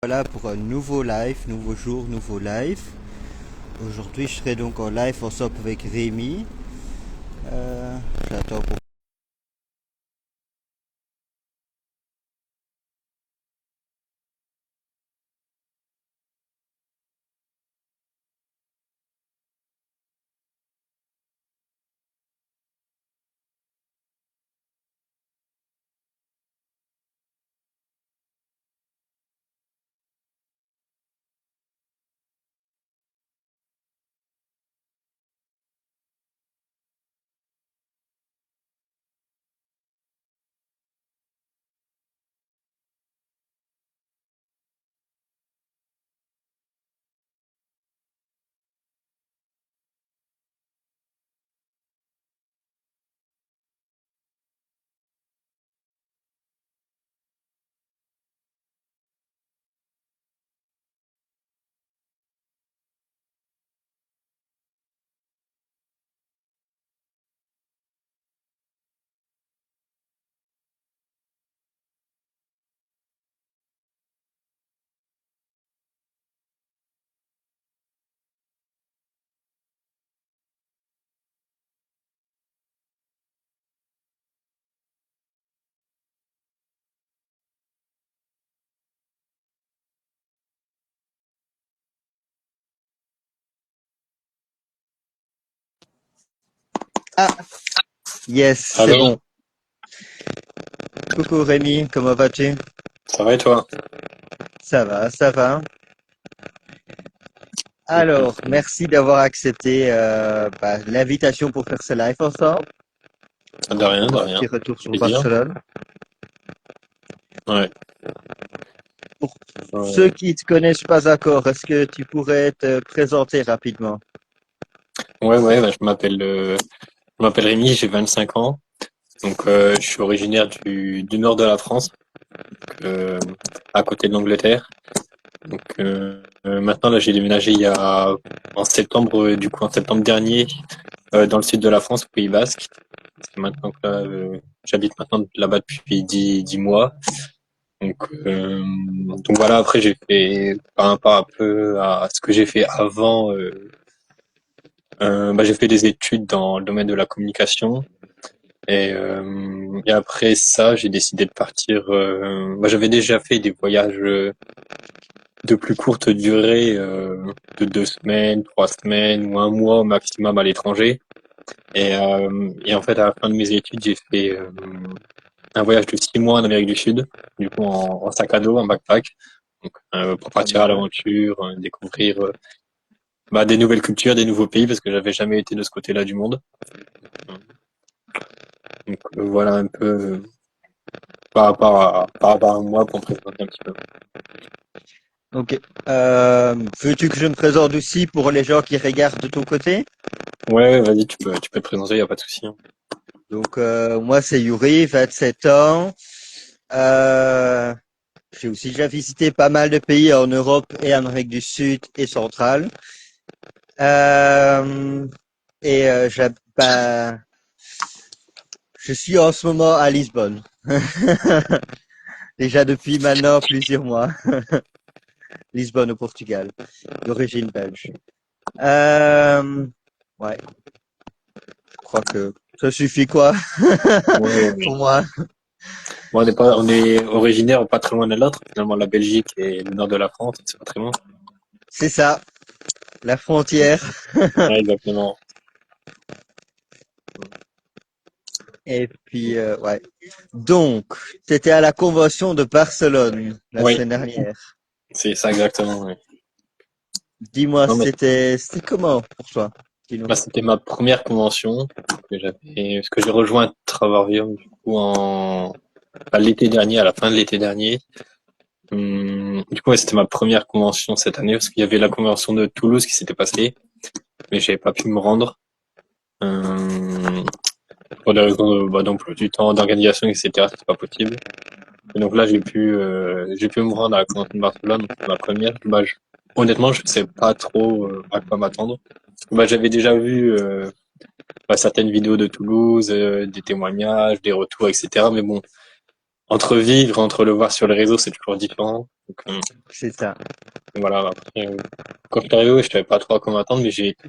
Voilà pour un nouveau live, nouveau jour, nouveau live. Aujourd'hui, je serai donc en live ensemble avec Rémi. J'attends pour... Ah, yes, c'est Alors, bon. Coucou Rémi, comment vas-tu? ça va et toi? Ça va, ça va. Alors, merci d'avoir accepté l'invitation pour faire ce live ensemble. De rien, de Un rien. petit retour sur Plaisir. Barcelone. Ouais. Pour ceux Euh, qui ne te connaissent pas encore, est-ce que tu pourrais te présenter rapidement? ouais, je m'appelle Rémi, j'ai 25 ans. Donc, je suis originaire du nord de la France, euh, à côté de l'Angleterre. Donc, maintenant, là, j'ai déménagé en septembre, en septembre dernier, dans le sud de la France, au Pays Basque. C'est maintenant que là, j'habite maintenant là-bas depuis 10 mois. Donc voilà, après j'ai fait par rapport un peu à ce que j'ai fait avant, j'ai fait des études dans le domaine de la communication et après ça j'ai décidé de partir. J'avais déjà fait des voyages de plus courte durée, de 2 semaines, 3 semaines ou un mois au maximum à l'étranger. Et en fait à la fin de mes études j'ai fait un voyage de 6 mois en Amérique du Sud, du coup en sac à dos, en backpack. Donc, pour partir à Génial. l'aventure, découvrir des nouvelles cultures, des nouveaux pays, parce que j'avais jamais été de ce côté-là du monde. Donc voilà un peu par rapport à moi pour me présenter un petit peu. Ok. Veux-tu que je me présente aussi pour les gens qui regardent de ton côté? Ouais, vas-y, tu peux te présenter, y a pas de souci, hein. Donc, moi, c'est Yuri, 27 ans. Euh, j'ai aussi déjà visité pas mal de pays en Europe et en Amérique du Sud et centrale. Euh, bah, je suis en ce moment à Lisbonne. Déjà depuis maintenant plusieurs mois. Lisbonne au Portugal, d'origine belge. Euh, ouais, je crois que ça suffit quoi Ouais, ouais, pour ouais. moi. Bon, on est originaire pas très loin de l'autre. Finalement, la Belgique et le nord de la France, c'est pas très loin. C'est ça, la frontière. Ouais, exactement. Et puis, ouais. Donc, c'était à la convention de Barcelone la Oui, semaine dernière. c'est ça exactement. Ouais. Dis-moi, Non, mais c'était comment pour toi? Dis-nous. c'était ma première convention parce que j'ai rejoint Travarium du coup l'été dernier, à la fin de l'été dernier. Du coup, ouais, c'était ma première convention cette année parce qu'il y avait la convention de Toulouse qui s'était passée, mais j'avais pas pu me rendre euh, pour des raisons d'emploi du temps, d'organisation, etc. C'était pas possible. Et donc là, j'ai pu me rendre à la convention de Barcelone, donc c'est ma première. Honnêtement, je sais pas trop à quoi m'attendre. J'avais déjà vu certaines vidéos de Toulouse, des témoignages, des retours, etc. Mais bon, entre vivre, entre le voir sur les réseaux, c'est toujours différent. C'est ça. Voilà. Après, quand je suis arrivé, ouais, je savais pas trop à quoi m'attendre, mais j'ai été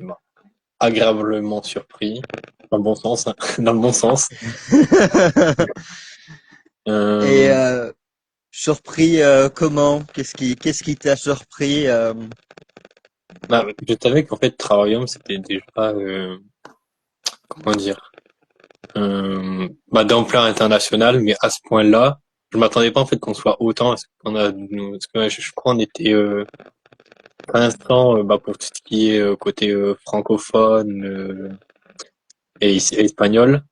agréablement surpris, dans le bon sens, hein, dans le bon sens. Et Euh, surpris comment? Qu'est-ce qui t'a surpris je savais qu'en fait, Travaillum, c'était déjà, comment dire, d'ampleur internationale, mais à ce point-là, je m'attendais pas en fait qu'on soit autant. Parce que, ouais, je crois on était 15 ans pour tout ce qui est côté francophone et espagnol.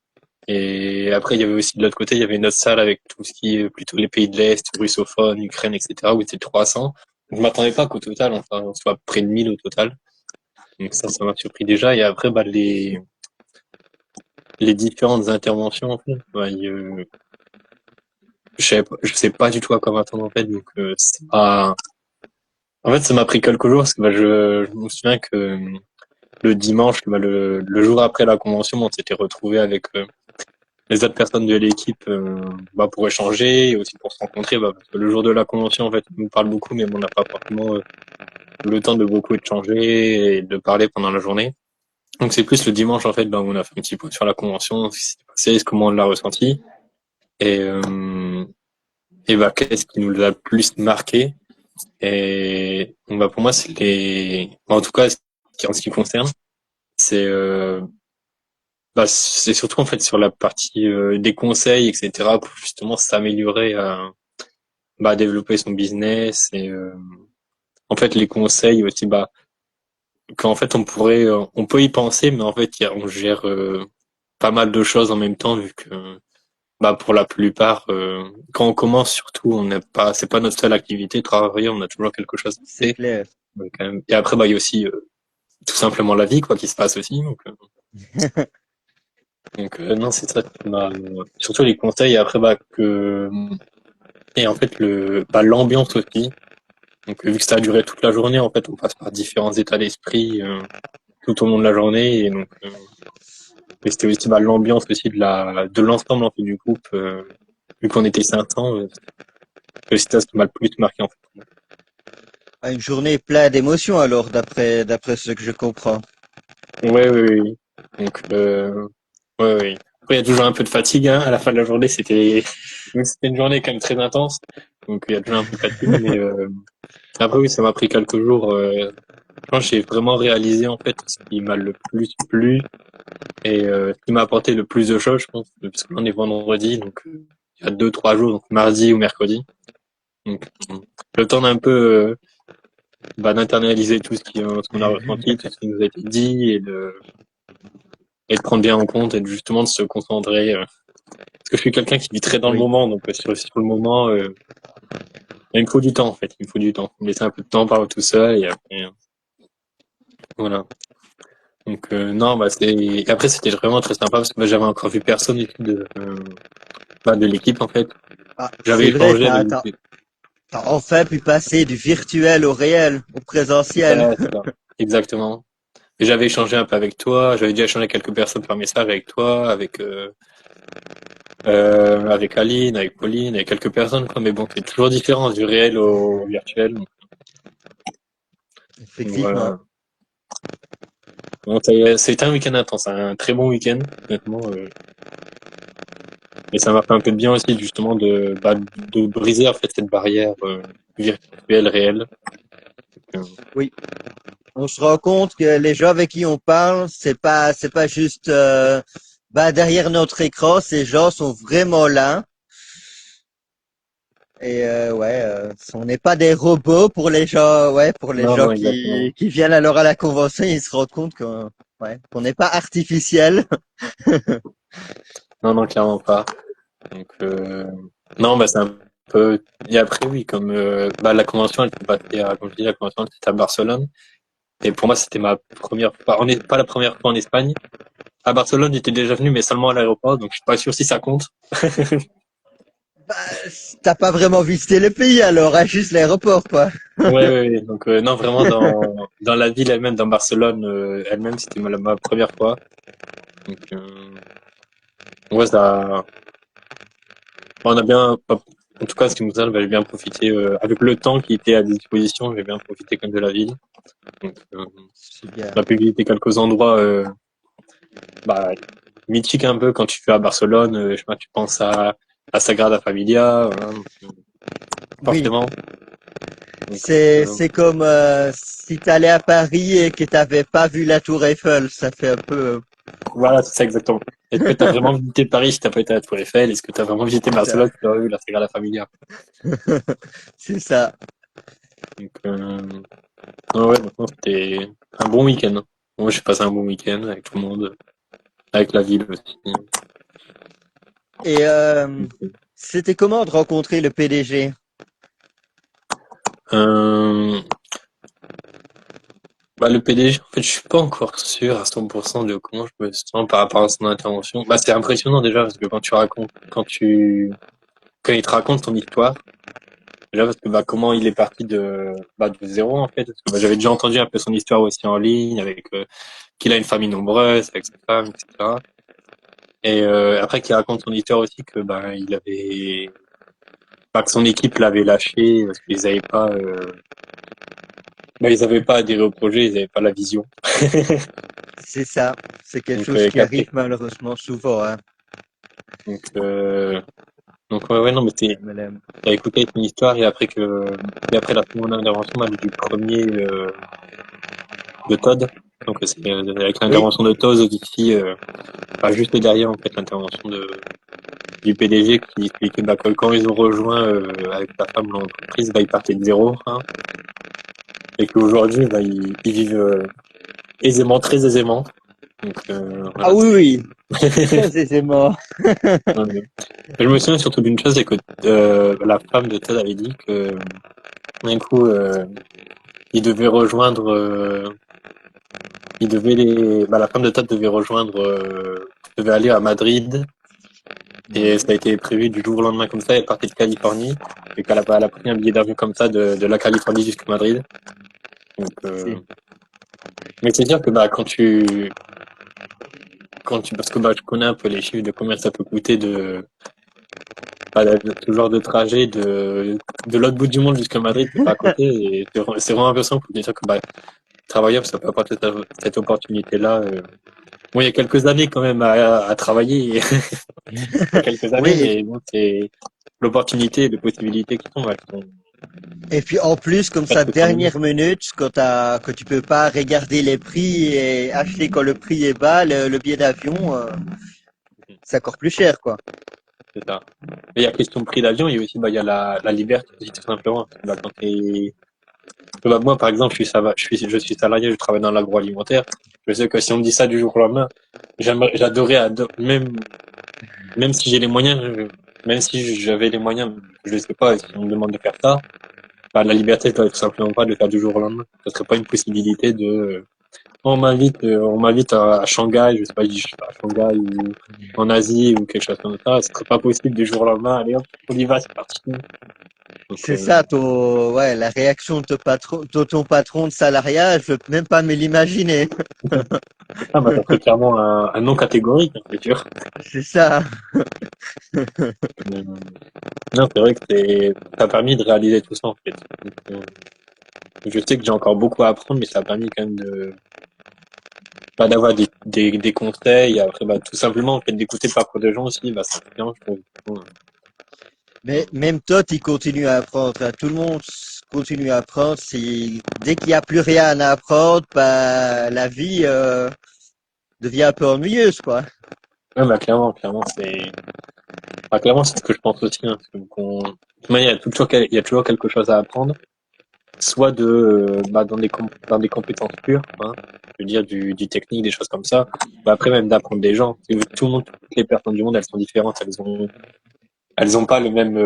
Et après, il y avait aussi de l'autre côté, il y avait une autre salle avec tout ce qui est plutôt les pays de l'Est, russophones, Ukraine, etc., où c'était 300. Je m'attendais pas qu'au total, enfin, on soit près de 1000 au total. Donc ça m'a surpris déjà. Et après, les différentes interventions, en fait, je sais pas du tout à quoi m'attendre, en fait. Donc, en fait, ça m'a pris quelques jours parce que je me souviens que le dimanche, le jour après la convention, on s'était retrouvé avec les autres personnes de l'équipe pour échanger et aussi pour se rencontrer. Parce que le jour de la convention, en fait, on nous parle beaucoup, mais on n'a pas forcément le temps de beaucoup échanger et de parler pendant la journée. Donc c'est plus le dimanche, en fait, où on a fait un petit point sur la convention, ce qui s'est passé, comment on l'a ressenti. Et, euh, qu'est-ce qui nous a le plus marqué. Et pour moi, c'est en tout cas, en ce qui concerne, c'est c'est surtout en fait sur la partie des conseils, etc. pour justement s'améliorer à développer son business et en fait les conseils aussi qu'en fait on peut y penser, mais en fait on gère pas mal de choses en même temps vu que pour la plupart quand on commence surtout on n'est pas c'est pas notre seule activité travailler, on a toujours quelque chose à C'est faire. clair. Donc, et après il y a aussi tout simplement la vie quoi qui se passe aussi donc non c'est ça qui m'a surtout les conseils et après que et en fait l'ambiance aussi. Donc vu que ça a duré toute la journée, en fait on passe par différents états d'esprit tout au long de la journée et donc et c'était aussi l'ambiance aussi de l'ensemble en fait, du groupe vu qu'on était 500 c'est aussi ça qui m'a le plus marqué en fait. Une journée pleine d'émotions alors, d'après ce que je comprends. Ouais, oui. Donc ouais, ouais. Après il y a toujours un peu de fatigue hein, à la fin de la journée, c'était une journée quand même très intense. Donc il y a toujours un peu de fatigue mais après oui, ça m'a pris quelques jours je pense que j'ai vraiment réalisé en fait ce qui m'a le plus plu et ce qui m'a apporté le plus de choses, je pense, parce que là on est vendredi, donc il y a 2, 3 jours, donc mardi ou mercredi. Donc le temps d'un peu d'internaliser tout ce qu'on a ressenti, tout ce qui nous a été dit et de prendre bien en compte et justement de se concentrer. Parce que je suis quelqu'un qui vit très dans le Oui. moment, donc sur le moment, il me faut du temps en fait, il me faut du temps. Me laisser un peu de temps par tout seul et après, voilà. Donc non, et après c'était vraiment très sympa parce que j'avais encore vu personne du tout de l'équipe en fait. Ah, J'avais c'est vrai, échangé avec t'as enfin pu passer du virtuel au réel, au présentiel. c'est ça, exactement. Et j'avais échangé un peu avec toi, j'avais déjà échangé avec quelques personnes par message avec toi, avec Aline, avec Pauline, avec quelques personnes quoi. Mais bon, c'est toujours différent du réel au virtuel. Donc Effectivement. voilà. Donc c'était un week-end intense, un très bon week-end honnêtement. Et ça m'a fait un peu de bien aussi justement de briser en fait cette barrière virtuelle réelle. Euh, Oui. On se rend compte que les gens avec qui on parle, c'est pas juste derrière notre écran, ces gens sont vraiment là. Et on n'est pas des robots pour les gens, pour les Non, gens non, exactement. qui viennent alors à la convention, ils se rendent compte qu'on n'est pas artificiel. Non, non, clairement pas. Donc, non, c'est un peu. Et après, oui, comme la convention, elle s'est passée comme je dis, la convention, c'était à Barcelone. Et pour moi, c'était ma première fois. On n'est pas la première fois en Espagne. À Barcelone, j'étais déjà venu, mais seulement à l'aéroport, donc je suis pas sûr si ça compte. Bah, t'as pas vraiment visité le pays alors, hein, juste l'aéroport, quoi. Ouais, ouais, ouais. Donc, non, vraiment, dans la ville elle-même, dans Barcelone elle-même, c'était ma première fois. Donc, ouais, On a bien, en tout cas, ce qui nous a, j'avais bien profité, avec le temps qui était à disposition, j'ai bien profité quand même de la ville. Donc, C'est bien. on a pu visiter quelques endroits, bah, mythiques un peu quand tu vas à Barcelone, je sais pas, tu penses à Sagrada Familia, voilà, donc, Oui, forcément. Donc, c'est comme si t'allais à Paris et que t'avais pas vu la Tour Eiffel, ça fait un peu. voilà, c'est ça exactement. Est-ce que tu as vraiment visité Paris si t'as pas été à la Tour Eiffel? Est-ce que tu as vraiment visité C'est ça. Barcelone si t'as pas vu la Sagrada Familia? C'est ça. Donc, ouais, maintenant c'était un bon week-end. Moi, j'ai passé un bon week-end avec tout le monde, avec la ville aussi. Et Donc, c'était comment de rencontrer le PDG? euh, bah, le PDG, en fait, je suis pas encore sûr à 100% de comment je me sens par rapport à son intervention. Bah, c'est impressionnant déjà parce que quand il te raconte son histoire, déjà parce que bah comment il est parti de zéro en fait. Parce que bah, j'avais déjà entendu un peu son histoire aussi en ligne avec qu'il a une famille nombreuse avec sa femme, etc. Et après qu'il raconte son histoire aussi que bah il avait pas que son équipe l'avait lâché parce qu'ils avaient pas ils avaient pas adhéré au projet, ils avaient pas la vision. C'est ça. C'est quelque Donc chose qui qu'après arrive malheureusement souvent, hein. donc euh, donc ouais non mais c'est MLM. t'as écouté son histoire et après la seconde intervention bah, du premier de Todd. Donc c'est avec Oui, l'intervention de Todd d'ici bah, juste derrière en fait l'intervention de du PDG qui expliquait bah, que quand ils ont rejoint avec sa femme l'entreprise, bah, ils partaient de zéro hein, et qu'aujourd'hui bah, ils vivent aisément, très aisément. Donc ah voilà. oui, oui, très aisément. Ouais. Je me souviens surtout d'une chose, c'est que la femme de Todd avait dit que d'un coup il devait rejoindre, la femme de Todd devait rejoindre, devait aller à Madrid. Et ça a été prévu du jour au lendemain comme ça, elle partait de Californie, et elle a pris un billet d'avion comme ça de la Californie jusqu'à Madrid. Donc, Si. mais c'est dire que bah parce que bah je connais un peu les chiffres de combien ça peut coûter ce genre de trajet de l'autre bout du monde jusqu'à Madrid, c'est pas à côté, et c'est vraiment intéressant pour dire que bah travailleur ça peut apporter cette opportunité-là. Bon, il y a quelques années quand même à travailler, il y a quelques années, Oui, mais bon c'est l'opportunité et les possibilités qui sont, elles sont et puis en plus, comme ça, presque sans limite. dernière minute, que tu peux pas regarder les prix et acheter quand le prix est bas, le billet d'avion, c'est encore plus cher, quoi. C'est ça. Et il y a question de prix d'avion, il y a aussi, bah, il y a la liberté, aussi, tout simplement. Parce que, bah, bah, moi, par exemple, je suis salarié, je travaille dans l'agroalimentaire. Je sais que si on me dit ça du jour au lendemain, même si j'ai les moyens, même si j'avais les moyens, je sais pas, si on me demande de faire ça, bah, la liberté, ça doit être tout simplement pas de le faire du jour au lendemain. Ce serait pas une possibilité on m'invite à Shanghai, je sais pas, à Shanghai ou en Asie ou quelque chose comme ça. Ce serait pas possible du jour au lendemain. Allez hop, on y va, c'est parti. Donc, C'est ça, ouais, la réaction de ton patron de salariat, je veux même pas me l'imaginer. bah, ça serait clairement un non catégorique, hein, c'est sûr. C'est ça. Euh, non, c'est vrai que ça a permis de réaliser tout ça, en fait. Donc, je sais que j'ai encore beaucoup à apprendre, mais ça a permis quand même bah, d'avoir des conseils. Et après, bah, tout simplement, en fait, d'écouter le parcours des gens aussi, bah, c'est bien, je trouve. Mais même toi, il continue à apprendre, hein. Tout le monde continue à apprendre. Dès qu'il n'y a plus rien à apprendre, bah, la vie devient un peu ennuyeuse, quoi. Ouais, bah, clairement, c'est ce que je pense aussi, hein, parce que, de toute manière, il y a toujours quelque chose à apprendre, soit dans des compétences pures, hein, je veux dire du technique, des choses comme ça. Bah, après même d'apprendre des gens. Parce que tout le monde, toutes les personnes du monde, elles sont différentes, elles ont pas le même,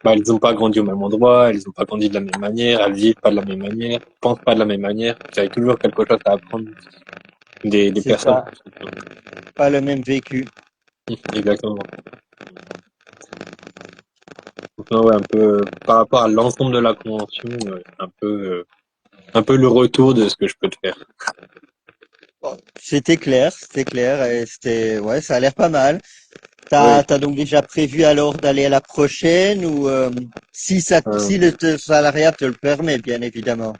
elles ont pas grandi au même endroit, elles ont pas grandi de la même manière, elles vivent pas de la même manière, pensent pas de la même manière. Il y a toujours quelque chose à apprendre des C'est personnes. ça. Pas le même vécu. Exactement. Donc, non, ouais, un peu par rapport à l'ensemble de la convention, un peu le retour de ce que je peux te faire. Bon, c'était clair, et ouais, ça a l'air pas mal. Oui. T'as donc déjà prévu alors d'aller à la prochaine ou Euh, si le salariat te le permet, bien évidemment.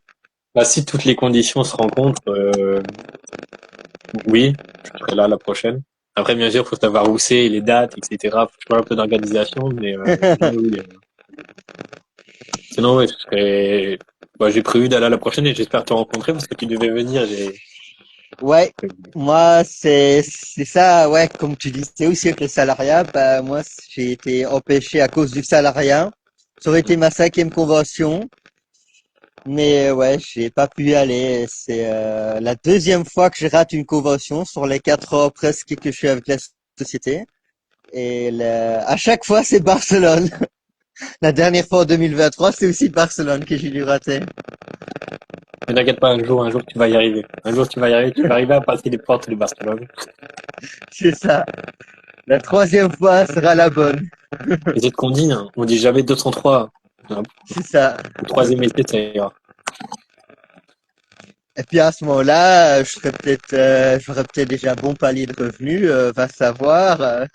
Bah, si toutes les conditions se rencontrent, oui, je serai là la prochaine. Après, bien sûr, faut savoir où c'est, les dates, etc. Faut toujours un peu d'organisation, mais sinon, oui. Sinon, oui, bah, j'ai prévu d'aller à la prochaine et j'espère te rencontrer parce que tu devais venir. Ouais, moi c'est ça, ouais, comme tu dis, c'est aussi avec le salariat. Bah moi j'ai été empêché à cause du salariat. Ça aurait été ma cinquième convention, mais ouais, j'ai pas pu y aller. C'est la deuxième fois que je rate une convention sur les 4 ans presque que je suis avec la société. Et à chaque fois c'est Barcelone. La dernière fois en 2023, c'est aussi Barcelone que j'ai dû rater. Ne t'inquiète pas, un jour, tu vas y arriver. Un jour, tu vas y arriver. Tu vas arriver à passer les portes de Barcelone. C'est ça. La troisième fois sera la bonne. Et c'est ce qu'on dit, hein. On dit jamais 203. Hein. C'est ça. Le troisième essai, ça ira. Et puis à ce moment-là, j'aurais peut-être déjà un bon palier de revenus, va savoir.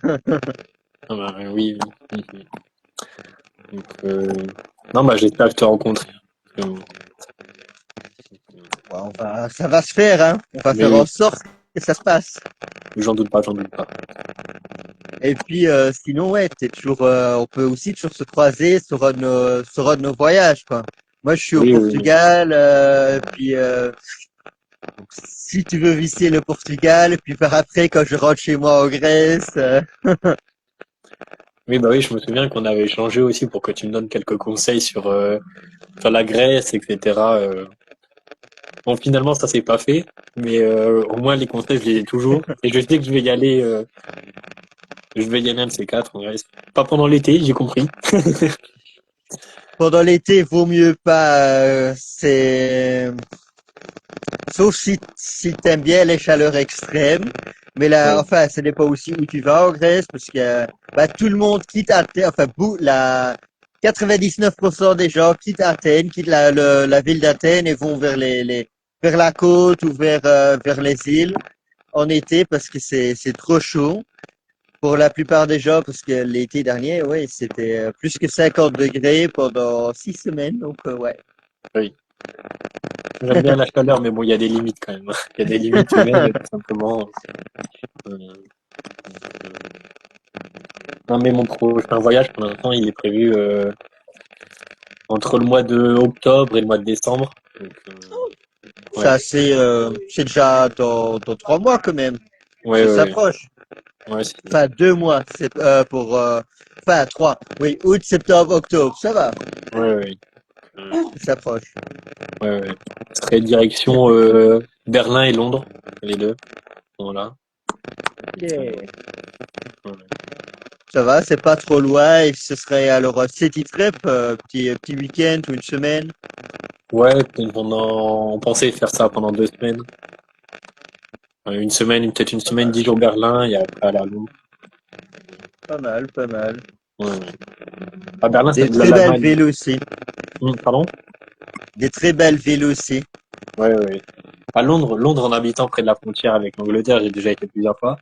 Ah bah, oui, oui. Mhm. Donc, non, bah, j'espère te rencontrer. Euh, Ouais, ça va se faire, hein. On va Mais faire en oui, sorte que ça se passe. j'en doute pas, j'en doute pas. Et puis sinon, ouais, on peut aussi toujours se croiser sur un de nos voyages, quoi. Moi, je suis au Oui, oui, oui. Portugal, puis si tu veux visiter le Portugal, puis par après, quand je rentre chez moi en Grèce, Oui, bah oui, je me souviens qu'on avait échangé aussi pour que tu me donnes quelques conseils sur la Grèce, etc. Bon, finalement, ça s'est pas fait, mais au moins les conseils, je les ai toujours. Et je sais que je vais y aller un de ces quatre en Grèce. Pas pendant l'été, j'ai compris. pendant l'été, vaut mieux pas. Sauf si t'aimes bien les chaleurs extrêmes. Mais là, Ouais, enfin, ça dépend aussi où tu vas en Grèce, parce que bah, tout le monde quitte Athènes, enfin, 99% des gens quittent Athènes, quittent la ville d'Athènes et vont vers la côte ou vers les îles en été parce que c'est trop chaud. Pour la plupart des gens, parce que l'été dernier, ouais, c'était plus que 50 degrés pendant 6 semaines, donc ouais. oui. J'aime bien la chaleur, mais bon, il y a des limites quand même. Il y a des limites humaines, tout simplement. Euh, donc, non, mais mon prochain voyage, pour l'instant, il est prévu entre le mois de octobre et le mois de décembre. Donc, ouais, C'est déjà dans 3 mois quand même. ouais, Ça ouais, s'approche. ouais, Enfin, 2 mois. C'est enfin 3. Oui, août, septembre, octobre. Ça va. ouais, ouais, euh, Ça s'approche. ouais, ouais. Ce serait direction Berlin et Londres, les deux. Voilà. Euh, Yeah. ouais. Ça va, c'est pas trop loin. Et ce serait alors city trip, petit week-end ou une semaine. Ouais, on pensait faire ça pendant 2 semaines. Une semaine, peut-être une Pas semaine, mal. 10 jours Berlin et après aller à Londres. Pas mal, pas mal. Ouais, ouais. À Berlin, Des c'est très belles l'Allemagne. villes aussi. Pardon? Des très belles villes aussi. Ouais, ouais. À Londres, Londres en habitant près de la frontière avec l'Angleterre, j'ai déjà été plusieurs fois.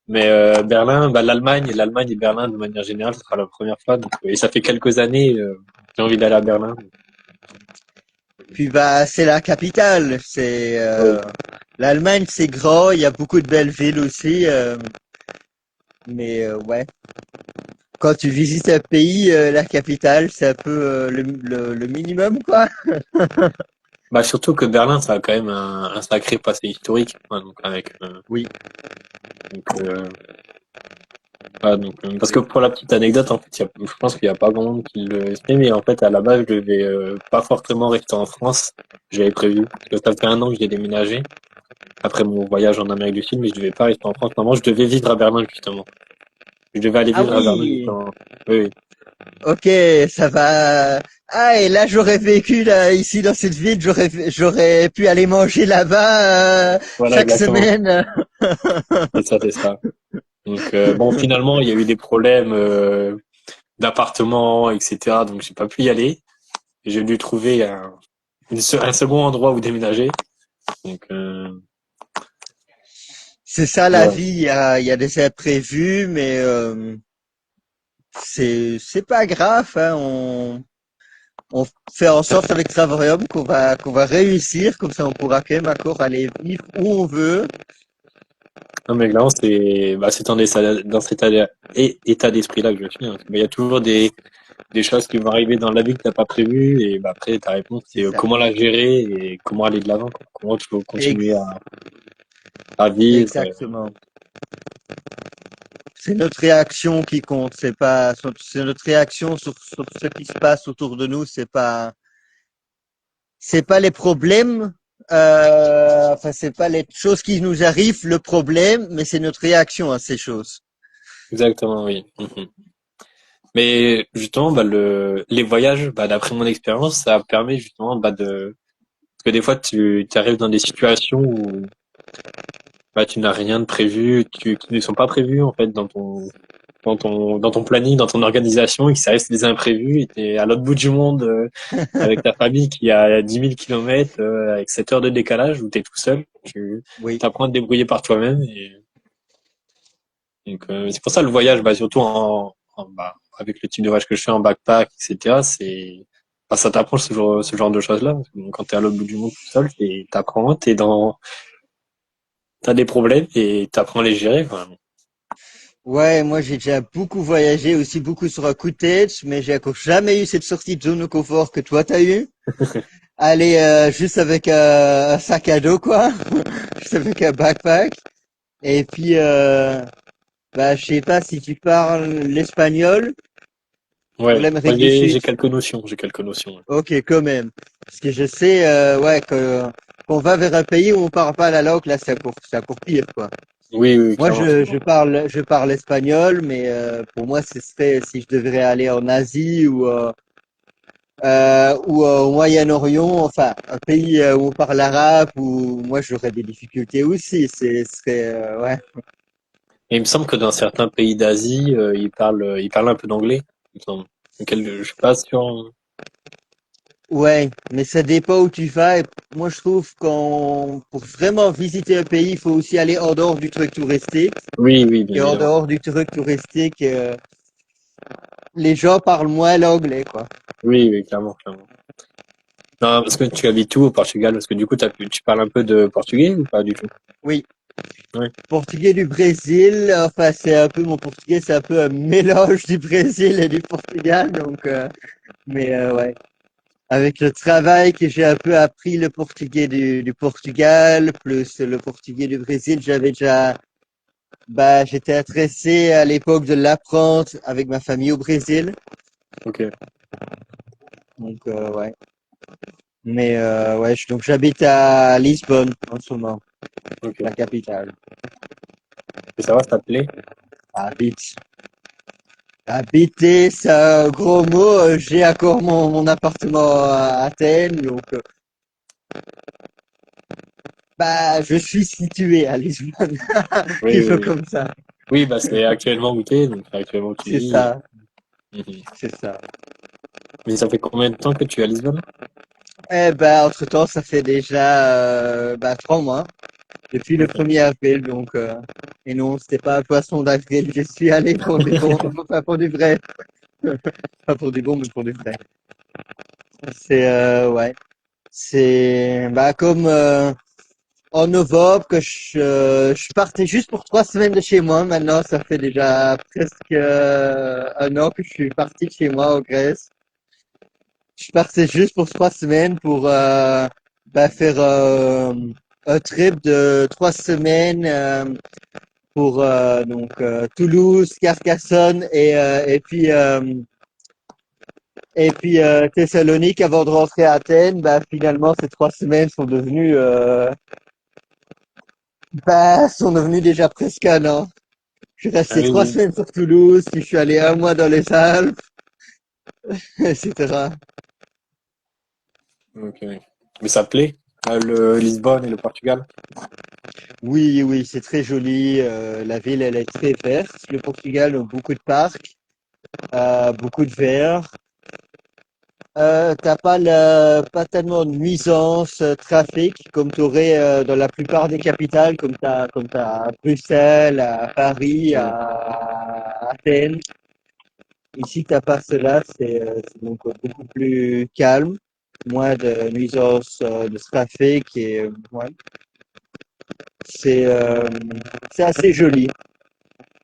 Mais Berlin, bah, l'Allemagne et Berlin de manière générale, ce sera la première fois. Donc, et ça fait quelques années, j'ai envie d'aller à Berlin. Puis bah, c'est la capitale. Oui, L'Allemagne, c'est grand. Il y a beaucoup de belles villes aussi. Mais ouais. Quand tu visites un pays, la capitale, c'est un peu le minimum, quoi. bah surtout que Berlin, ça a quand même un sacré passé historique. Ouais, donc avec, Oui, donc, parce que oui. pour la petite anecdote, en fait, je pense qu'il y a pas grand monde qui le sait, mais en fait, à la base, je devais pas forcément rester en France. J'avais prévu. Parce que ça fait un an que j'ai déménagé après mon voyage en Amérique du Sud, mais je devais pas rester en France. Normalement, je devais vivre à Berlin justement. Je devais aller Ah vivre à Berlin oui, justement. Oui, oui. ok, ça va. Ah, et là, j'aurais vécu là, ici dans cette ville, j'aurais pu aller manger là-bas Voilà, chaque exactement. semaine. C'est ça, c'est ça. Donc bon, finalement, il y a eu des problèmes d'appartement, etc. Donc j'ai pas pu y aller. J'ai dû trouver un second endroit où déménager. Donc c'est ça la Ouais, vie. Il y a des imprévus, mais c'est pas grave. Hein, on fait en sorte avec Travarium qu'on va réussir. Comme ça, on pourra quand même encore aller vivre où on veut. non, mais clairement, c'est dans cet état d'esprit-là que je suis, hein. Mais il y a toujours des choses qui vont arriver dans la vie que t'as pas prévues, et bah, après, ta réponse, C'est c'est ça. comment la gérer et comment aller de l'avant, quoi. Comment tu peux continuer Ex- à vivre. exactement. C'est notre réaction qui compte. C'est notre réaction sur ce qui se passe autour de nous. C'est pas les problèmes. Enfin, c'est pas les choses qui nous arrivent le problème, mais c'est notre réaction à ces choses. Exactement, oui. Mhm. Mais justement, bah, les voyages, bah, d'après mon expérience, ça permet justement bah, parce que des fois, tu arrives dans des situations où bah, tu n'as rien de prévu, qui ne sont pas prévus en fait dans ton planning, dans ton organisation, et que ça reste des imprévus, et t'es à l'autre bout du monde avec ta famille qui a 10 000 kilomètres, avec 7 heures de décalage, où t'es tout seul, tu Oui, apprends à te débrouiller par toi-même. Et donc c'est pour ça le voyage, bah, surtout bah, avec le type de voyage que je fais en backpack, etc. Bah, ça t'apprend ce genre de choses-là. Parce que quand t'es à l'autre bout du monde tout seul, t'apprends, t'as des problèmes et t'apprends à les gérer, quoi. ouais, moi j'ai déjà beaucoup voyagé, aussi beaucoup sur un coup de tête, mais j'ai encore jamais eu cette sortie de zone de confort que toi t'as eu. Aller juste avec un sac à dos, quoi, juste avec un backpack. Et puis, bah, je sais pas si tu parles l'espagnol ou Ouais, moi l'Amérique du Sud. j'ai quelques notions. Ouais. Ok, quand même. Parce que je sais, ouais, qu'on va vers un pays où on parle pas la langue, là, c'est encore pire, quoi. Oui, oui, Moi, clairement, clairement. je parle espagnol, mais pour moi, ce serait si je devrais aller en Asie ou au Moyen-Orient, enfin, un pays où on parle arabe, où moi, j'aurais des difficultés aussi. Ce serait, ouais. Et il me semble que dans certains pays d'Asie, ils parlent un peu d'anglais. Il me semble. Je suis pas sûr. Ouais, mais ça dépend où tu vas. Et moi, je trouve pour vraiment visiter un pays, il faut aussi aller hors dehors du truc touristique. Oui, oui, bien Et hors évidemment. dehors du truc touristique, les gens parlent moins l'anglais, quoi. Oui, oui, clairement, clairement. Non, parce que tu habites où au Portugal? Parce que du coup, tu parles un peu de portugais ou pas du tout? Oui, Oui. portugais du Brésil. Enfin, c'est un peu mon portugais, c'est un peu un mélange du Brésil et du Portugal. Donc, mais ouais, avec le travail que j'ai un peu appris le portugais du Portugal plus le portugais du Brésil, j'étais intéressé à l'époque de l'apprendre avec ma famille au Brésil. Ok, Donc, ouais. Mais ouais, donc j'habite à Lisbonne en ce moment, la ok. capitale. Et ça va, ça te plaît? Habite. Habiter, c'est un gros mot. J'ai encore mon appartement à Athènes, donc bah je suis situé à Lisbonne. Oui, oui, Disons oui. comme ça. Oui, bah c'est actuellement où t'es, donc c'est actuellement où tu C'est vis. ça, Mhm. c'est ça. Mais ça fait combien de temps que tu es à Lisbonne? Eh ben entre-temps, ça fait déjà 3 mois depuis le Ok. 1er avril, donc et non, c'était pas un poisson d'avril. Je suis allé pour du bon, enfin pour du vrai, pas pour du bon, mais pour du vrai. C'est ouais, c'est comme en novembre que je partais juste pour 3 semaines de chez moi. Maintenant, ça fait déjà presque un an que je suis parti de chez moi en Grèce. Je partais juste pour 3 semaines pour faire un trip de 3 semaines pour Toulouse, Carcassonne et puis Thessalonique avant de rentrer à Athènes. Bah, finalement, ces 3 semaines sont devenues déjà presque un an. Je suis Ah resté oui, trois oui. semaines sur Toulouse, puis je suis allé un mois dans les Alpes, etc. Ok. Mais ça te plaît? Le Lisbonne et le Portugal? Oui, oui, c'est très joli. La ville, elle est très verte. Le Portugal a beaucoup de parcs, beaucoup de verre. T'as pas tellement de nuisances, trafic comme tu aurais dans la plupart des capitales, comme t'as à Bruxelles, à Paris, Ok, à Athènes. Ici, t'as pas cela, c'est donc beaucoup plus calme, moins de nuisances de trafic et ouais, c'est euh, c'est assez joli.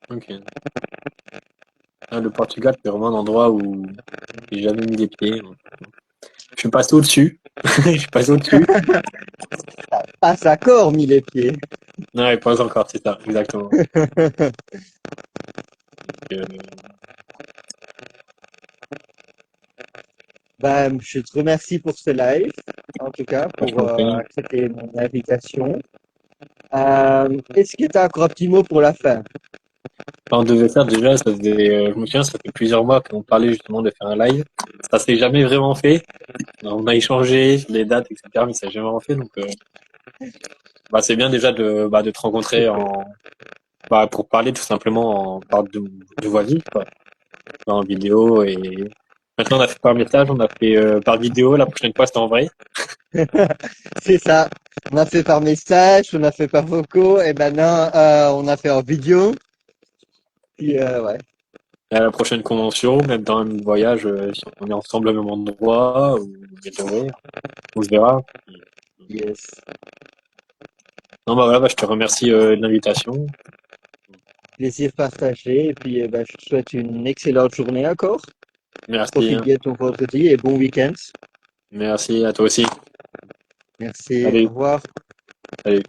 ok. Ah, le Portugal, c'est vraiment un endroit où j'ai jamais mis les pieds. Je suis passé au-dessus. Je suis passé au-dessus. Pas d'accord, mis les pieds. Non, pas encore, c'est ça, exactement. Euh, Ben, je te remercie pour ce live, en tout cas, je pour t'en prie. accepter mon invitation. Est-ce que tu as encore un petit mot pour la fin? On devait faire déjà, je me souviens, ça fait plusieurs mois qu'on parlait justement de faire un live. Ça s'est jamais vraiment fait. On a échangé les dates, etc., mais ça s'est jamais vraiment fait. Donc, c'est bien déjà de te rencontrer pour parler tout simplement de voix vive, quoi, en vidéo. Et maintenant, on a fait par message, on a fait par vidéo. La prochaine fois, c'est en vrai. C'est ça. On a fait par message, on a fait par vocaux, et maintenant on a fait en vidéo. Puis, ouais. Et à la prochaine convention, même dans un voyage, si on est ensemble au même endroit, ou les deux, ouais, on se verra. Yes. Non, voilà, je te remercie de l'invitation. Plaisir partagé. Et puis, ben, je te souhaite une excellente journée encore. Merci, Profite hein. bien de ton vendredi et bon week-end. Merci à toi aussi. Merci. Au Salut, revoir. salut.